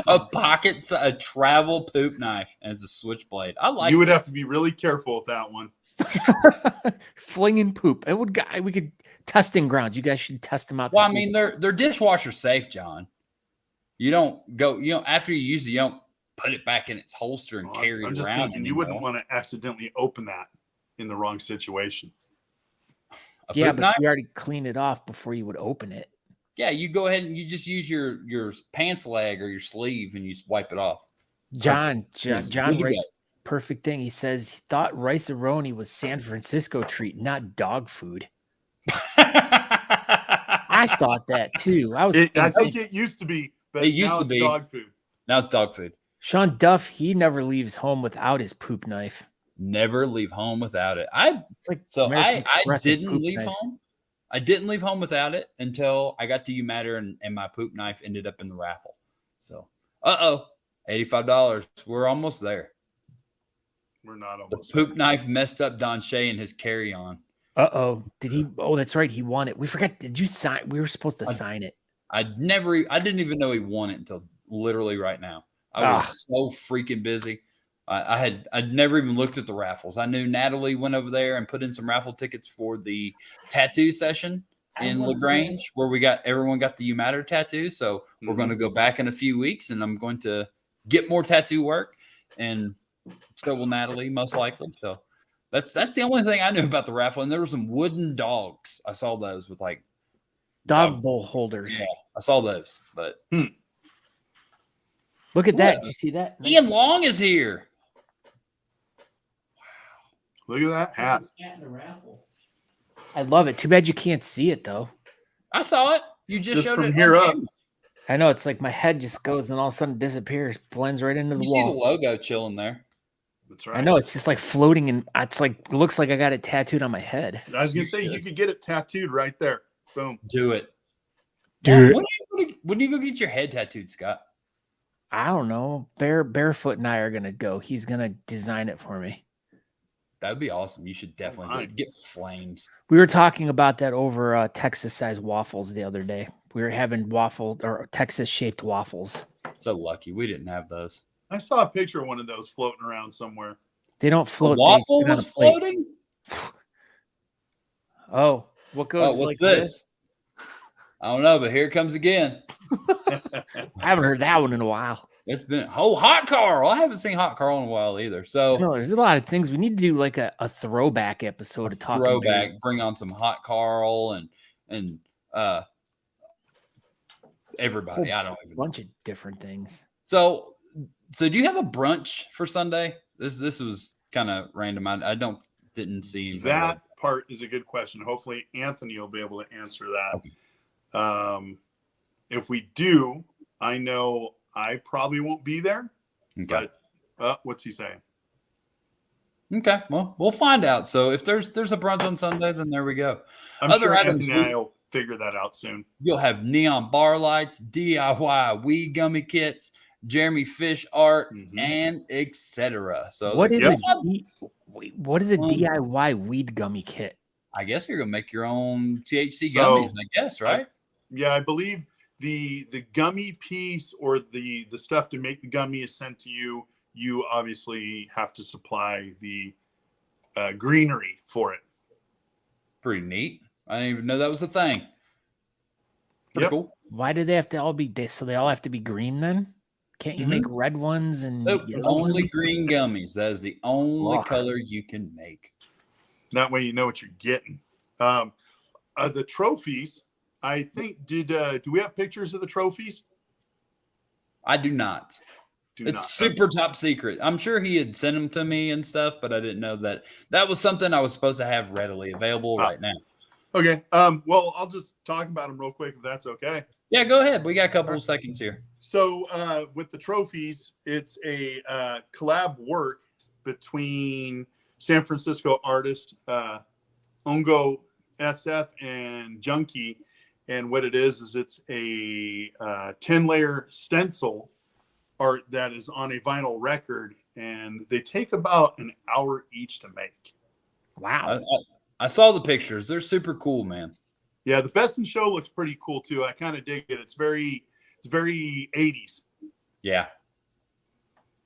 A travel poop knife, and it's a switchblade. I like. You would have to be really careful with that one. Flinging poop. We could testing grounds. You guys should test them out. Well, I mean, they're dishwasher safe, John. You don't go. After you use it, you don't put it back in its holster and carry it around. Thinking, you wouldn't want to accidentally open that in the wrong situation. Yeah, but you already cleaned it off before you would open it. Yeah, you go ahead and you just use your pants leg or your sleeve and you just wipe it off. John writes perfect thing. He says he thought rice-a-roni was San Francisco treat, not dog food. I thought that too. I think it used to be, but it used to be dog food. Now it's dog food. Sean Duff, he never leaves home without his poop knife. Never leave home without it. I didn't leave home. I didn't leave home without it until I got to UMatter and my poop knife ended up in the raffle. So, $85. We're almost there. We're not almost. The poop knife messed up Don Shea and his carry-on. Did he? Oh, that's right. He won it. We forgot. Did you sign? We were supposed to sign it. I didn't even know he won it until literally right now. I was so freaking busy. I'd never even looked at the raffles. I knew Natalie went over there and put in some raffle tickets for the tattoo session in LaGrange, where everyone got the UMatter tattoo. So we're going to go back in a few weeks, and I'm going to get more tattoo work, and so will Natalie most likely. So that's the only thing I knew about the raffle. And there were some wooden dogs. I saw those with like dog bowl holders. Yeah, I saw those. But look at that! Did you see that? Ian Long is here. Look at that hat. I love it. Too bad you can't see it though. I saw it. You just showed from it here up. I know, it's like my head just goes and all of a sudden disappears, blends right into the wall. You see the logo chilling there. That's right. I know, it's just like floating, and it's like it looks like I got it tattooed on my head. I was gonna say you could get it tattooed right there. Boom. Do it. Dude. When do you go get your head tattooed, Scott? I don't know. Barefoot and I are gonna go. He's gonna design it for me. That would be awesome. You should definitely get flames. We were talking about that over Texas-sized waffles the other day. We were having Texas-shaped waffles. So lucky we didn't have those. I saw a picture of one of those floating around somewhere. They don't float. A waffle was floating? Oh, what goes? Oh, what's this? I don't know, but here it comes again. I haven't heard that one in a while. It's been Hot Carl. I haven't seen Hot Carl in a while either. So there's a lot of things we need to do, like a throwback episode of Talking Throwback. Beard. Bring on some Hot Carl and everybody. I don't even. A bunch of different things. So do you have a brunch for Sunday? This was kind of random. I didn't see anything. That part is a good question. Hopefully Anthony will be able to answer that. Okay. If we do, I know I probably won't be there. Okay. But what's he saying? Okay. Well, we'll find out. So if there's a brunch on Sunday, then there we go. I'm sure Anthony and I will figure that out soon. You'll have neon bar lights, DIY weed gummy kits, Jeremy Fish art, and etc. So what is a DIY weed gummy kit? I guess you're gonna make your own THC gummies. I guess, right? I believe the gummy piece or the stuff to make the gummy is sent to you. You obviously have to supply the greenery for it. Pretty neat. I didn't even know that was a thing. Pretty cool. Why do they have to all be so they all have to be green then? Can't you make red ones and Nope, yellow only ones? green gummies. That is the only color you can make. That way you know what you're getting. The trophies, I think, do we have pictures of the trophies? I do not. It's super top secret. I'm sure he had sent them to me and stuff, but I didn't know that was something I was supposed to have readily available right now. Okay. Well, I'll just talk about them real quick if that's okay. Yeah, go ahead. We got a couple of seconds here. So with the trophies, it's a collab work between San Francisco artist Ongo SF and Junkie. And what it is it's a 10-layer stencil art that is on a vinyl record, and they take about an hour each to make. Wow. I saw the pictures. They're super cool, man. Yeah, the Best in Show looks pretty cool too. I kind of dig it. It's very 80s. Yeah.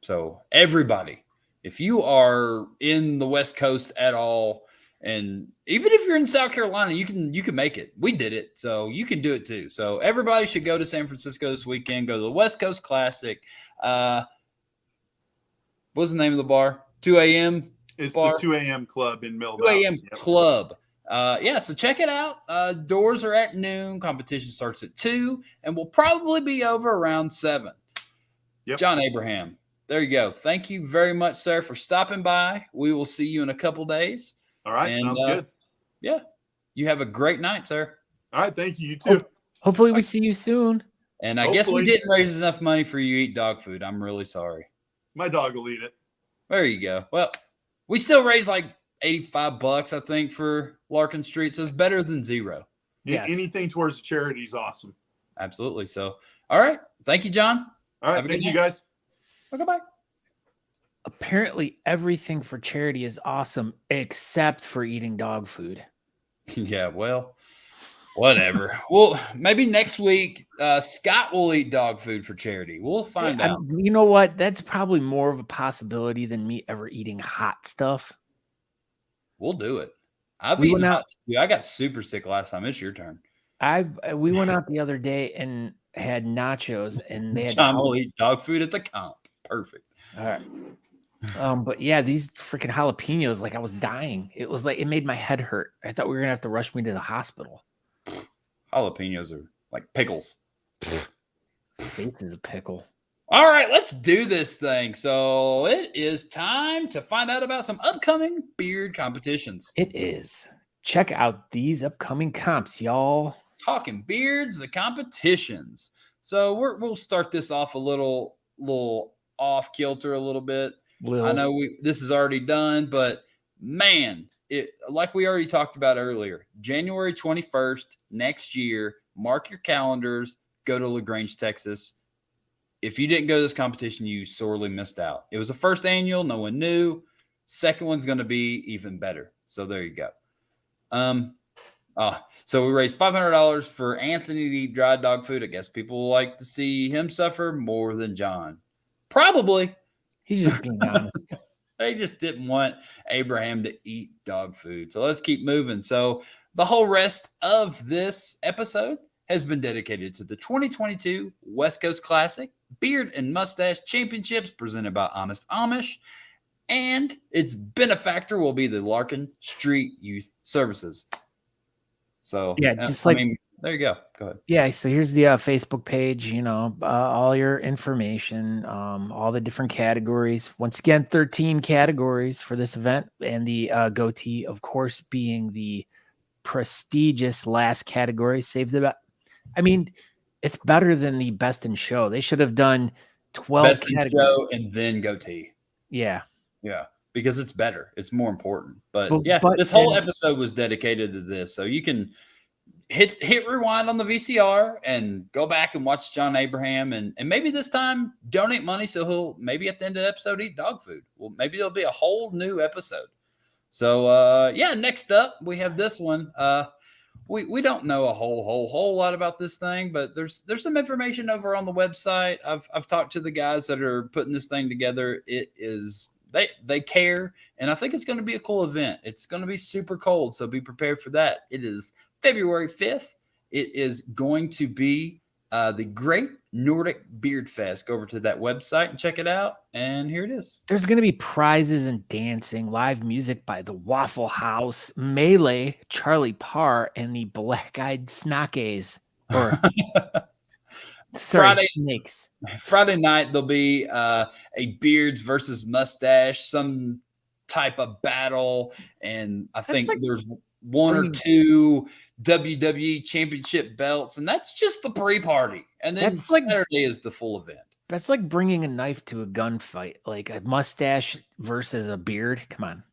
So everybody, if you are in the West Coast at all, and even if you're in South Carolina, you can make it. We did it, so you can do it too. So everybody should go to San Francisco this weekend. Go to the West Coast Classic. What's the name of the bar? 2 a.m. It's bar? the 2 a.m. club in Mill 2 Valley. a.m. club. Yeah, so check it out. Doors are at noon. Competition starts at 2, and we'll probably be over around 7. Yep. John Abraham, there you go. Thank you very much, sir, for stopping by. We will see you in a couple days. All right, And, sounds good. Yeah, you have a great night, sir. All right, thank you. You too. Hopefully we see you soon. And I guess we didn't raise enough money for you to eat dog food. I'm really sorry. My dog will eat it. There you go. Well, we still raised like $85, I think, for Larkin Street, so it's better than zero. Yeah, anything towards the charity is awesome. Absolutely. So, all right. Thank you, John. All right, thank you, guys. Okay, bye. Apparently, everything for charity is awesome except for eating dog food. Yeah, well, whatever. Well, maybe next week, Scott will eat dog food for charity. We'll find out. You know what? That's probably more of a possibility than me ever eating hot stuff. We'll do it. I've eaten hot too. I got super sick last time. It's your turn. We went out the other day and had nachos, and they had John will eat dog food at the comp. Perfect. All right. But yeah, these freaking jalapenos, like I was dying. It was like it made my head hurt. I thought we were gonna have to rush me to the hospital. Jalapenos are like pickles. Face is a pickle. All right, let's do this thing. So it is time to find out about some upcoming beard competitions. It is. Check out these upcoming comps, y'all. Talking beards, the competitions. So we'll start this off a little off kilter a little bit. I know this is already done, but man, like we already talked about earlier, January 21st next year, mark your calendars, go to LaGrange, Texas. If you didn't go to this competition, you sorely missed out. It was the first annual, no one knew. Second one's going to be even better. So there you go. So we raised $500 for Anthony to eat dry dog food. I guess people will like to see him suffer more than John. Probably. He's just being honest. They just didn't want Abraham to eat dog food. So let's keep moving. So the whole rest of this episode has been dedicated to the 2022 West Coast Classic Beard and Mustache Championships presented by Honest Amish. And its benefactor will be the Larkin Street Youth Services. So yeah, just there you go. Go ahead. Yeah, so here's the Facebook page, all your information, all the different categories. Once again, 13 categories for this event, and the goatee, of course, being the prestigious last category. It's better than the best in show. They should have done 12 best categories. In show and then goatee. Yeah. Yeah, because it's better. It's more important. But this whole episode was dedicated to this. So you can hit rewind on the VCR and go back and watch John Abraham, and maybe this time donate money so he'll maybe at the end of the episode eat dog food. Well, maybe it'll be a whole new episode. So next up we have this one. We don't know a whole lot about this thing, but there's some information over on the website. I've talked to the guys that are putting this thing together. It is they care, and I think it's going to be a cool event. It's going to be super cold, so be prepared for that. It is February 5th. It is going to be the Great Nordic Beard Fest. Go over to that website and check it out, and here it is. There's going to be prizes and dancing, live music by the Waffle House, Melee, Charlie Parr, and the Black Eyed Snakeys. Or sorry, Snakes. Friday night there'll be a beards versus mustache, some type of battle, and I think there's one or two WWE championship belts, and that's just the pre-party. And then Saturday is the full event. That's like bringing a knife to a gunfight, like a mustache versus a beard. Come on.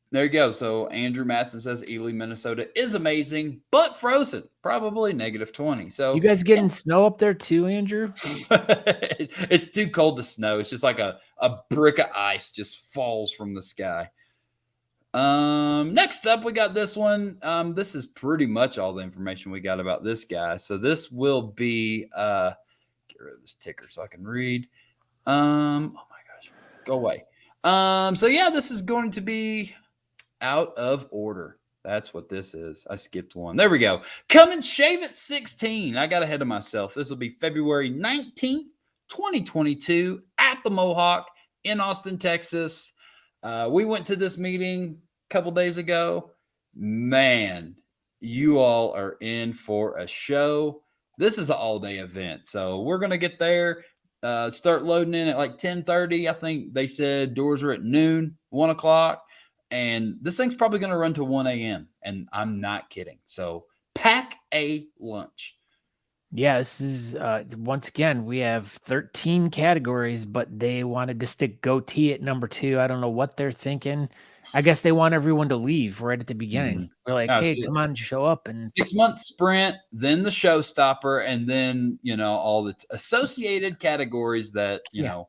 There you go. So Andrew Matson says Ely, Minnesota is amazing, but frozen, probably -20. So you guys getting snow up there too, Andrew? It's too cold to snow. It's just like a brick of ice just falls from the sky. Next up, we got this one. This is pretty much all the information we got about this guy. So this will be get rid of this ticker so I can read. Oh my gosh, go away. So yeah, this is going to be out of order. That's what this is. I skipped one. There we go. Come and shave at 16. I got ahead of myself. This will be February 19th, 2022 at the Mohawk in Austin, Texas. We went to this meeting a couple days ago. Man, you all are in for a show. This is an all-day event. So we're going to get there, start loading in at like 10:30. I think they said doors are at noon, 1 o'clock. And this thing's probably going to run to 1 a.m. And I'm not kidding. So pack a lunch. Yeah, this is, once again, we have 13 categories, but they wanted to stick goatee at number 2. I don't know what they're thinking. I guess they want everyone to leave right at the beginning. Mm-hmm. We're like, hey, come on, show up. And 6-month sprint, then the showstopper, and then, all the associated categories that, you know.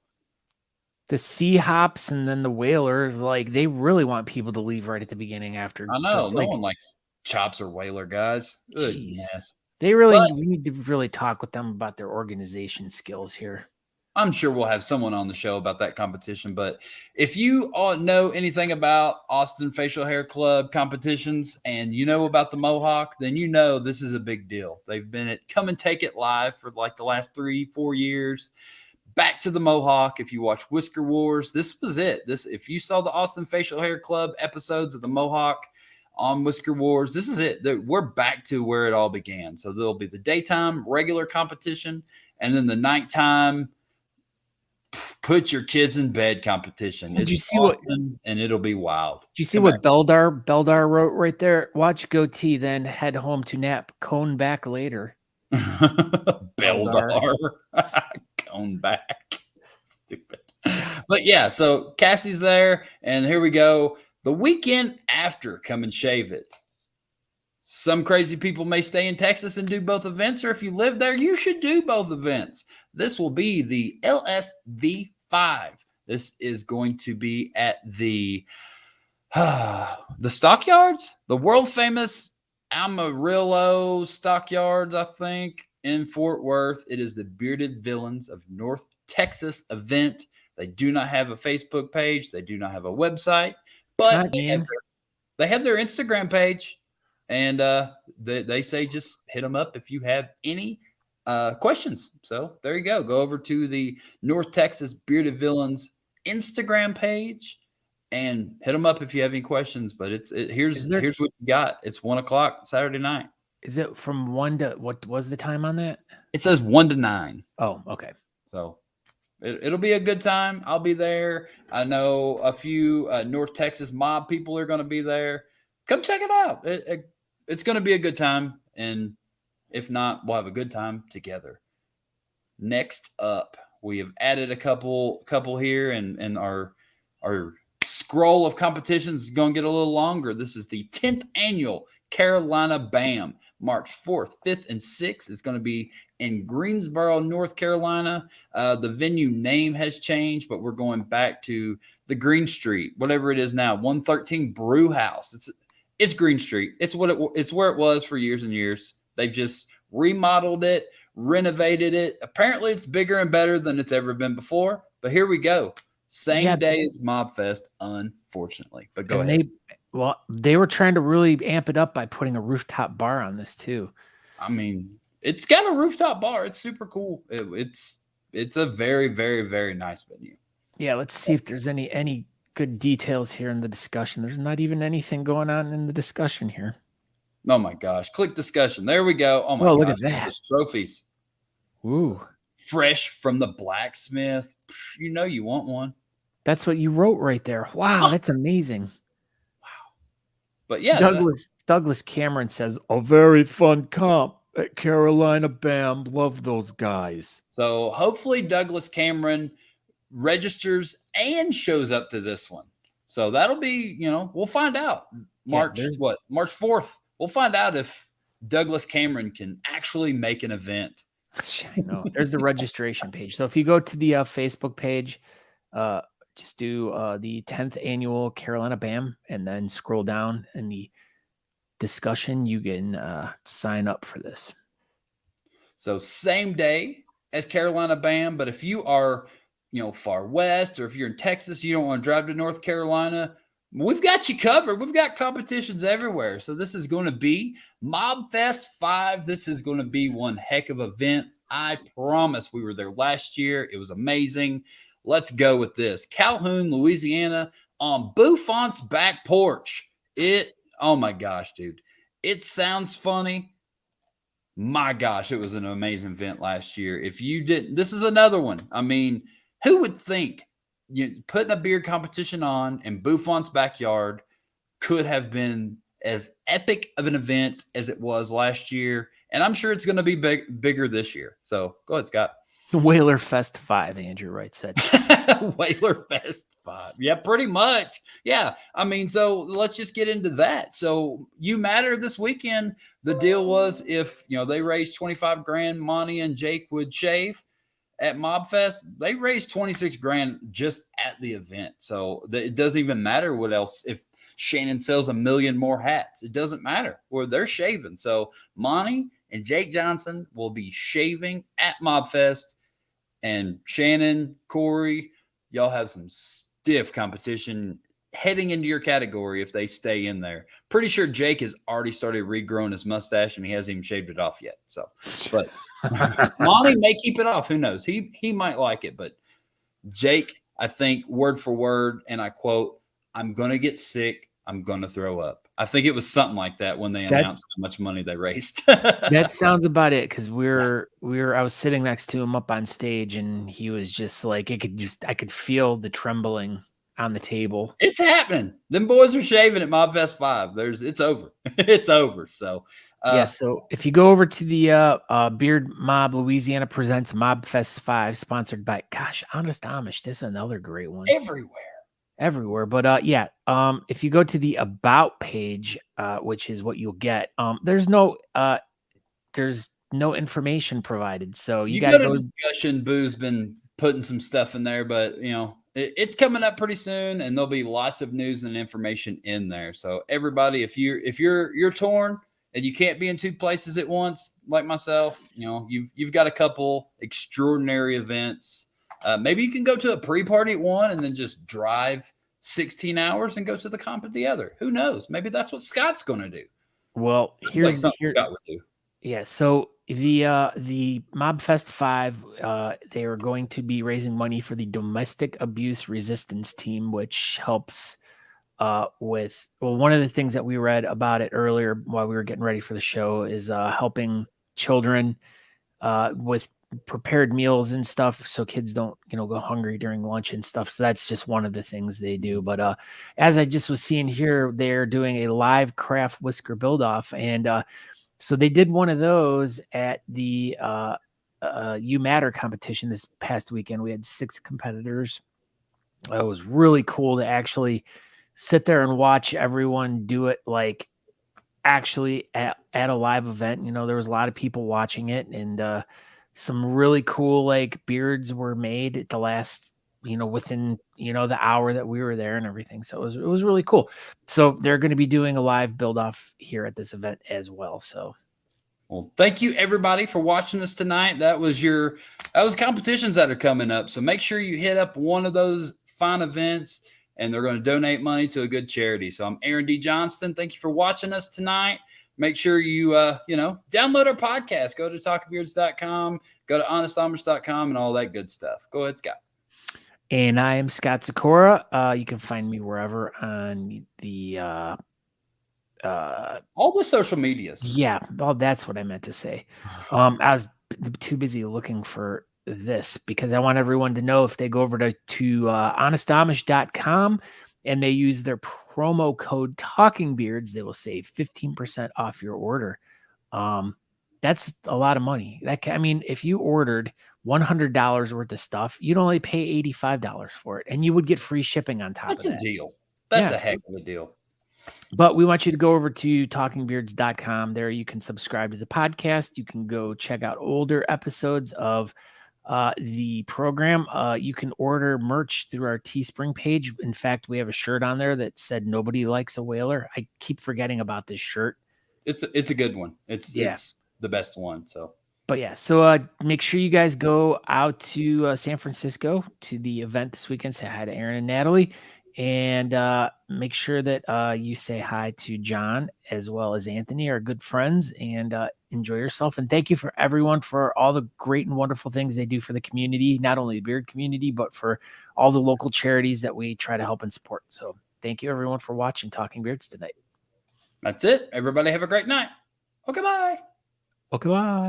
The sea hops and then the whalers, like they really want people to leave right at the beginning after. I know. No one likes chops or whaler guys. Goodness. We need to really talk with them about their organization skills here. I'm sure we'll have someone on the show about that competition. But if you all know anything about Austin Facial Hair Club competitions and you know about the Mohawk, then you know this is a big deal. They've been at Come and Take It Live for like the last 3-4 years. Back to the Mohawk. If you watch Whisker Wars, this was it. If you saw the Austin Facial Hair Club episodes of the Mohawk on Whisker Wars, this is it. We're back to where it all began. So there'll be the daytime regular competition and then the nighttime put your kids in bed competition. Did you see what? And it'll be wild. Did you see what Beldar wrote right there? Watch goatee, then head home to nap. Cone back later. Beldar. Cone back. Stupid. But yeah, so Cassie's there, and here we go. The weekend after Come and Shave It. Some crazy people may stay in Texas and do both events, or if you live there, you should do both events. This will be the LSV5. This is going to be at the Stockyards, the world famous Amarillo Stockyards, I think, in Fort Worth. It is the Bearded Villains of North Texas event. They do not have a Facebook page. They do not have a website, but they have their Instagram page, and they say just hit them up if you have any questions. So there you go. Go over to the North Texas Bearded Villains Instagram page and hit them up if you have any questions. But here's what you got. It's 1 o'clock Saturday night. Is it from 1 to what was the time on that? It says 1 to 9. Oh, okay. So it'll be a good time. I'll be there. I know a few North Texas mob people are going to be there. Come check it out. It's going to be a good time. And if not, we'll have a good time together. Next up, we have added a couple here, and our scroll of competitions is going to get a little longer. This is the 10th annual Carolina BAM, March 4th, 5th, and 6th. It's going to be in Greensboro, North Carolina. The venue name has changed, but we're going back to the Green Street, whatever it is now, 113 Brew House. It's Green Street. It's where it was for years and years. They've just remodeled it, renovated it. Apparently, it's bigger and better than it's ever been before. But here we go. Same day as Mob Fest, unfortunately. But go ahead. They were trying to really amp it up by putting a rooftop bar on this too. I mean, it's got a rooftop bar. It's super cool. It's a very, very, very nice venue. Yeah, let's see if there's any good details here in the discussion. There's not even anything going on in the discussion here. Oh my gosh. Click discussion. There we go. Oh my gosh. Look at that. Those trophies. Ooh. Fresh from the blacksmith. You know you want one. That's what you wrote right there. Wow, that's amazing. Wow. But yeah. Douglas Cameron says, a very fun comp at Carolina BAM. Love those guys. So hopefully Douglas Cameron registers and shows up to this one. So that'll be, we'll find out. March 4th. We'll find out if Douglas Cameron can actually make an event. I know. There's the registration page. So if you go to the Facebook page, just do the 10th annual Carolina BAM and then scroll down in the discussion, you can sign up for this. So same day as Carolina BAM, but if you are, far west, or if you're in Texas, you don't want to drive to North Carolina, we've got you covered. We've got competitions everywhere. So this is going to be Mob Fest 5. This is going to be one heck of an event. I promise. We were there last year. It was amazing. Let's go with this. Calhoun, Louisiana, on Buffont's back porch. Oh my gosh, dude. It sounds funny. My gosh, it was an amazing event last year. If you didn't, this is another one. I mean, who would think putting a beard competition on in Buffont's backyard could have been as epic of an event as it was last year? And I'm sure it's going to be bigger this year. So go ahead, Scott. Whaler Fest 5, Andrew Wright said. Whaler Fest 5. Yeah, pretty much. Yeah. I mean, so let's just get into that. So You Matter this weekend, the deal was if, they raised 25 grand, Monty and Jake would shave at Mob Fest. They raised 26 grand just at the event. So it doesn't even matter what else. If Shannon sells 1 million more hats, it doesn't matter. Or they're shaving. So Monty and Jake Johnston will be shaving at Mob Fest. And Shannon, Corey, y'all have some stiff competition heading into your category if they stay in there. Pretty sure Jake has already started regrowing his mustache and he hasn't even shaved it off yet. So, but Monty may keep it off. Who knows? He might like it. But Jake, I think word for word, and I quote, "I'm going to get sick. I'm going to throw up." I think it was something like that when they announced how much money they raised. That sounds about it. Cause I was sitting next to him up on stage and he was just like, I could feel the trembling on the table. It's happening. Them boys are shaving at Mob Fest 5. It's over. It's over. So, so if you go over to the Beard Mob Louisiana presents Mob Fest 5, sponsored by, Honest Amish. This is another great one. Everywhere. But if you go to the About page, which is what you'll get, there's no information provided. So you got to go. Discussion Boo's been putting some stuff in there, but it's coming up pretty soon, and there'll be lots of news and information in there. So everybody, if you're torn and you can't be in two places at once, like myself, you've got a couple extraordinary events. Maybe you can go to a pre-party at one and then just drive 16 hours and go to the comp at the other. Who knows? Maybe that's what Scott's going to do. Well, here's something Scott would do. Yeah. So the Mob Fest 5, they are going to be raising money for the Domestic Abuse Resistance Team, which helps with one of the things that we read about it earlier while we were getting ready for the show is helping children with prepared meals and stuff so kids don't go hungry during lunch and stuff. So that's just one of the things they do. But as I just was seeing here, they're doing a live craft whisker build off, and so they did one of those at the You Matter competition this past weekend. We had 6 competitors. It was really cool to actually sit there and watch everyone do it, like actually at a live event. There was a lot of people watching it, and some really cool like beards were made at the last, within, the hour that we were there and everything. So it was really cool. So they're going to be doing a live build off here at this event as well. So, well, thank you everybody for watching us tonight. That was competitions that are coming up. So make sure you hit up one of those fine events, and they're going to donate money to a good charity. So I'm Aaron D. Johnston. Thank you for watching us tonight. Make sure you, download our podcast. Go to talkingbeards.com, go to honestamish.com, and all that good stuff. Go ahead, Scott. And I am Scott Sykora. You can find me wherever on the all the social medias. Yeah, well, that's what I meant to say. I was too busy looking for this because I want everyone to know if they go over to honestamish.com and they use their promo code Talking Beards, they will save 15% off your order. That's a lot of money. If you ordered $100 worth of stuff, you'd only pay $85 for it, and you would get free shipping on top of that. That's a deal. That's a heck of a deal. But we want you to go over to talkingbeards.com. There you can subscribe to the podcast. You can go check out older episodes of the program. You can order merch through our Teespring page. In fact, we have a shirt on there that said "Nobody likes a whaler." I keep forgetting about this shirt. It's a good one. It's the best one. So make sure you guys go out to San Francisco to the event this weekend. Say hi to Aaron and Natalie, and make sure that you say hi to John as well as Anthony, our good friends, and enjoy yourself. And thank you for everyone for all the great and wonderful things they do for the community, not only the beard community, but for all the local charities that we try to help and support. So thank you everyone for watching Talking Beards tonight. That's it. Everybody have a great night. Okay, bye. Okay, bye.